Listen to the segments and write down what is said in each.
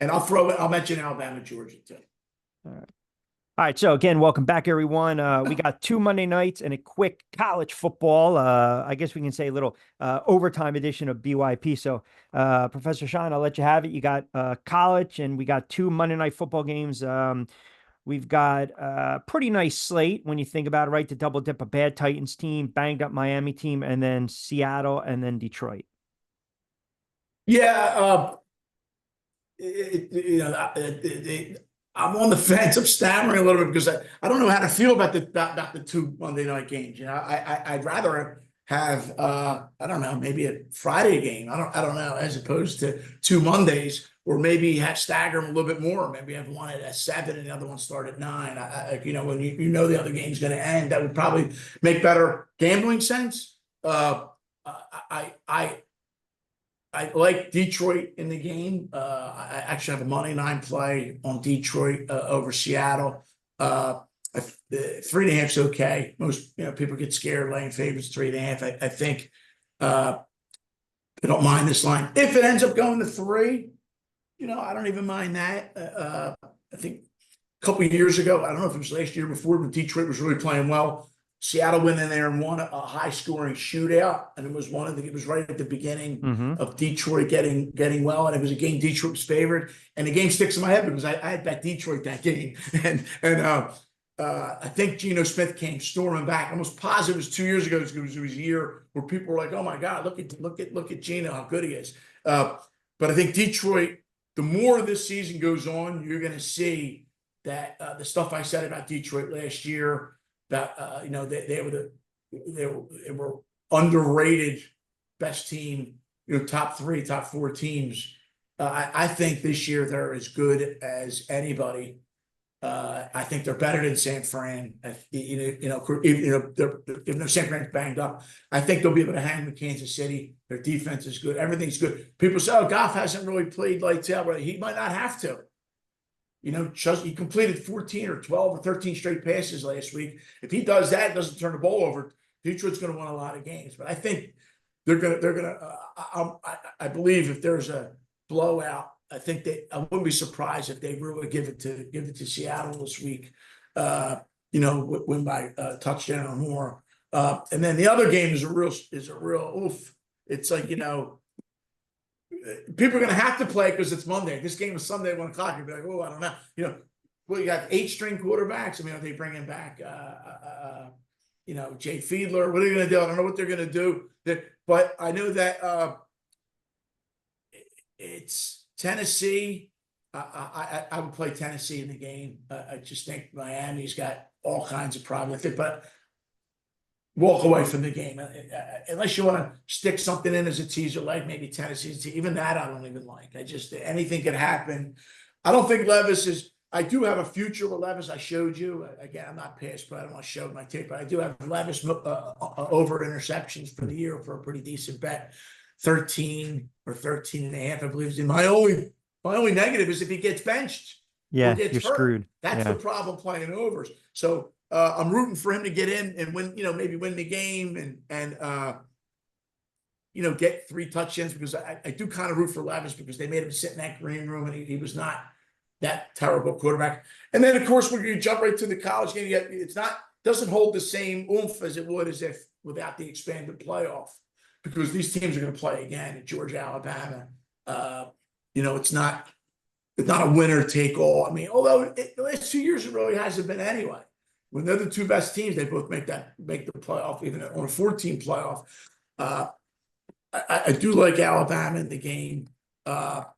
And I'll mention Alabama, Georgia too. All right. All right, so again, welcome back, everyone. We got 2 Monday nights and a quick college football. I guess we can say a little overtime edition of BYP. So, Professor Sean, I'll let you have it. You got college, and we got 2 Monday night football games. We've got a pretty nice slate when you think about it, right? To double dip a bad Titans team, banged up Miami team, and then Seattle, and then Detroit. Yeah, I'm on the fence. I'm stammering a little bit because I don't know how to feel about the 2 Monday night games. I'd rather have I don't know, maybe a Friday game. I don't know, as opposed to 2 Mondays, or maybe have stagger them a little bit more. Maybe have one at 7 and the other one start at 9. When you know the other game's going to end, that would probably make better gambling sense. I like Detroit in the game. I actually have a money line play on Detroit over Seattle. 3.5 is okay. Most people get scared laying favorites 3.5. I think I don't mind this line. If it ends up going to 3, I don't even mind that. I think a couple of years ago, I don't know if it was last year before, but Detroit was really playing well. Seattle went in there and won a high-scoring shootout, and it was it was right at the beginning of Detroit getting well, and it was a game Detroit was favored, and the game sticks in my head because I had bet Detroit that game, and I think Geno Smith came storming back. Almost positive it was 2 years ago. It was a year where people were like, "Oh my God, look at Geno, how good he is." But I think Detroit, the more this season goes on, you're going to see that the stuff I said about Detroit last year, that they were underrated, best team, top 3, top 4 teams. I think this year they're as good as anybody. I think they're better than San Fran. Even though San Fran's banged up, I think they'll be able to hang with Kansas City. Their defense is good. Everything's good. People say, "Oh, Goff hasn't really played lights out," but he might not have to. He completed 14 or 12 or 13 straight passes last week. If he does that, doesn't turn the ball over, Detroit's going to win a lot of games. But I think they're going to. I believe if there's a blowout, I wouldn't be surprised if they really give it to Seattle this week. Win by a touchdown or more. And then the other game is a real oof. It's like people are going to have to play because it's Monday. This game is Sunday at 1 o'clock. You'll be like, "Oh, I don't know." You got 8-string quarterbacks. I mean, are they bringing back, Jay Fiedler? What are they going to do? I don't know what they're going to do. But I know that it's Tennessee. I would play Tennessee in the game. I just think Miami's got all kinds of problems with it, but walk away from the game unless you want to stick something in as a teaser, like maybe Tennessee's. Even that I don't even like. Anything could happen. I don't think Levis is. I do have a future with Levis. I showed you again. I'm not pissed, but I don't want to show my tape. But I do have Levis over interceptions for the year for a pretty decent bet, 13 or 13.5. I believe. My only negative is if he gets benched. Yeah, you're screwed. That's the problem playing overs. So I'm rooting for him to get in and win, maybe win the game and get 3 touchdowns, because I do kind of root for Levis because they made him sit in that green room and he was not that terrible quarterback. And then of course when you jump right to the college game, doesn't hold the same oomph as it would as if without the expanded playoff, because these teams are going to play again at Georgia, Alabama. It's not a winner take all. I mean, although the last 2 years it really hasn't been anyway. When they're the 2 best teams, they both make the playoff, even on a 14 playoff. I do like Alabama in the game, but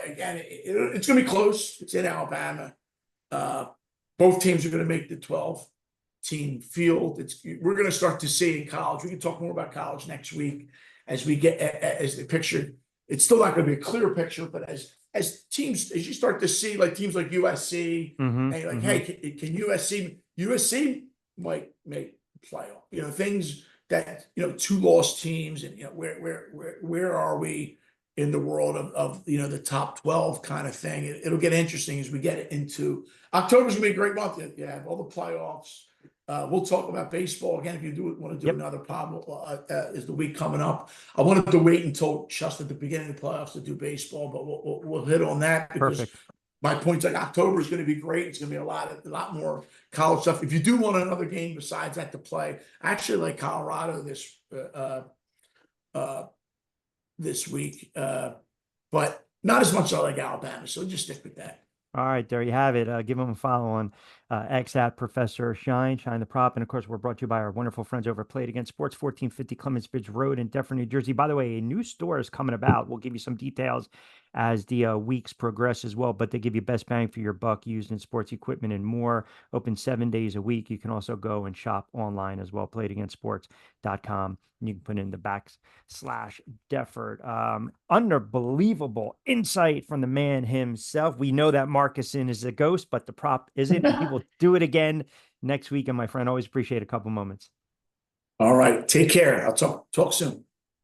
again, it's going to be close. It's in Alabama. Both teams are going to make the 12-team field. We're going to start to see in college. We can talk more about college next week as the picture. It's still not going to be a clear picture, but as you start to see like teams like USC, and hey, can USC might make playoff? Things that 2 lost teams, and where are we in the world of the top 12 kind of thing? It'll get interesting as we get into October's gonna be a great month. You have all the playoffs. We'll talk about baseball again if you want to do Yep. another pod. Is the week coming up? I wanted to wait until just at the beginning of the playoffs to do baseball, but we'll hit on that because Perfect. my point's like October is going to be great. It's going to be a lot more college stuff. If you do want another game besides that to play, I actually like Colorado this week, but not as much as I like Alabama. So just stick with that. All right, there you have it. Give them a follow on X at Professor Shine the Prop. And of course, we're brought to you by our wonderful friends over at Play It Again Sports, 1450 Clements Bridge Road in Deptford, New Jersey. By the way, a new store is coming about. We'll give you some details as the weeks progress as well, but they give you best bang for your buck used in sports equipment and more. Open 7 days a week. You can also go and shop online as well, playitagainsports.com. You can put in the /Defford. Unbelievable insight from the man himself. We know that Marcuson is a ghost, but the prop isn't. And he will do it again next week. And my friend, always appreciate a couple moments. All right. Take care. I'll talk soon.